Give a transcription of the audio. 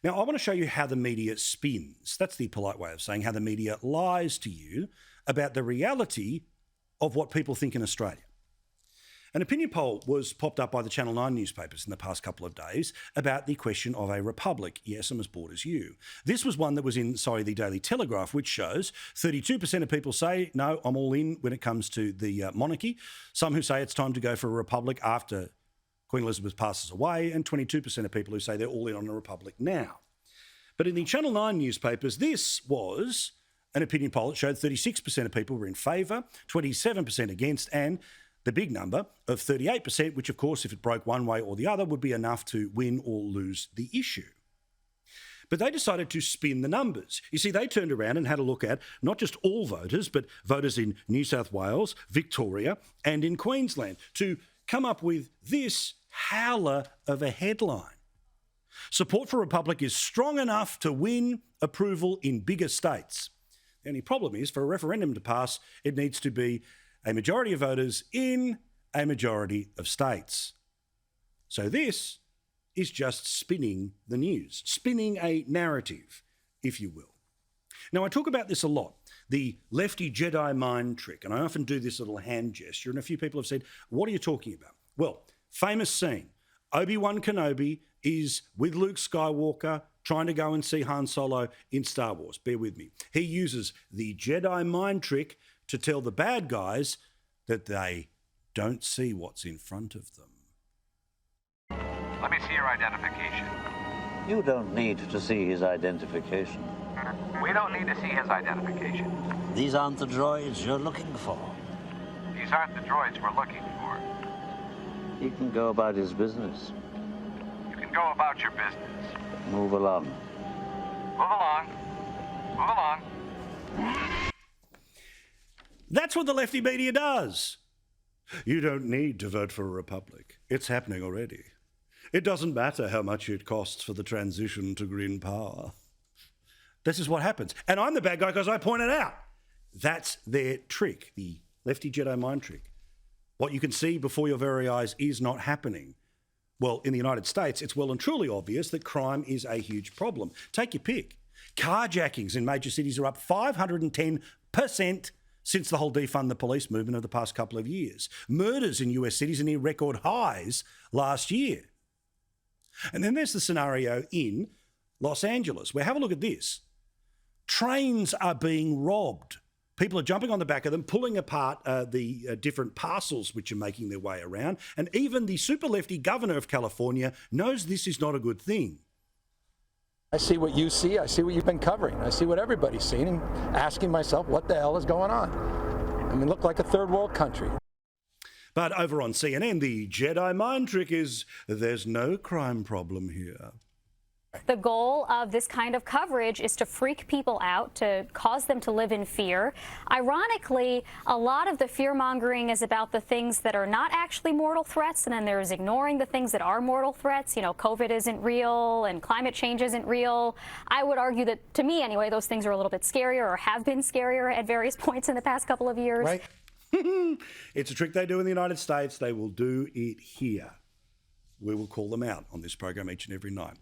Now, I want to show you how the media spins. That's the polite way of saying how the media lies to you about the reality of what people think in Australia. An opinion poll was popped up by the Channel 9 newspapers in the past couple of days about the question of a republic. Yes, I'm as bored as you. This was one that was in, the Daily Telegraph, which shows 32% of people say, no, I'm all in when it comes to the monarchy. Some who say it's time to go for a republic after Queen Elizabeth passes away, and 22% of people who say they're all in on a republic now. But in the Channel 9 newspapers, this was an opinion poll that showed 36% of people were in favour, 27% against, and the big number of 38%, which of course, if it broke one way or the other, would be enough to win or lose the issue. But they decided to spin the numbers. You see, they turned around and had a look at not just all voters, but voters in New South Wales, Victoria, and in Queensland to come up with this howler of a headline. Support for Republic is strong enough to win approval in bigger states. The only problem is, for a referendum to pass, it needs to be a majority of voters in a majority of states. So this is just spinning the news, spinning a narrative, if you will. Now, I talk about this a lot, the lefty Jedi mind trick, and I often do this little hand gesture, and a few people have said, what are you talking about? Well, famous scene, Obi-Wan Kenobi is with Luke Skywalker trying to go and see Han Solo in Star Wars. Bear with me. He uses the Jedi mind trick to tell the bad guys that they don't see what's in front of them. Let me see your identification. You don't need to see his identification. We don't need to see his identification. These aren't the droids you're looking for. These aren't the droids we're looking for. He can go about his business. You can go about your business. Move along. Move along. Move along. That's what the lefty media does. You don't need to vote for a republic. It's happening already. It doesn't matter how much it costs for the transition to green power. This is what happens. And I'm the bad guy because I point it out. That's their trick, the lefty Jedi mind trick. What you can see before your very eyes is not happening. Well, in the United States, it's well and truly obvious that crime is a huge problem. Take your pick. Carjackings in major cities are up 510% since the whole defund the police movement of the past couple of years. Murders in US cities are near record highs last year. And then there's the scenario in Los Angeles, where have a look at this. Trains are being robbed. People are jumping on the back of them, pulling apart the different parcels which are making their way around. And even the super lefty governor of California knows this is not a good thing. I see what you see, I see what you've been covering, I see what everybody's seen, and asking myself, what the hell is going on? I mean, look like a third world country. But over on CNN, the Jedi mind trick is there's no crime problem here. The goal of this kind of coverage is to freak people out, to cause them to live in fear. Ironically, a lot of the fear-mongering is about the things that are not actually mortal threats, and then there's ignoring the things that are mortal threats. You know, COVID isn't real and climate change isn't real. I would argue that, to me anyway, those things are a little bit scarier or have been scarier at various points in the past couple of years. Right. It's a trick they do in the United States. They will do it here. We will call them out on this program each and every night.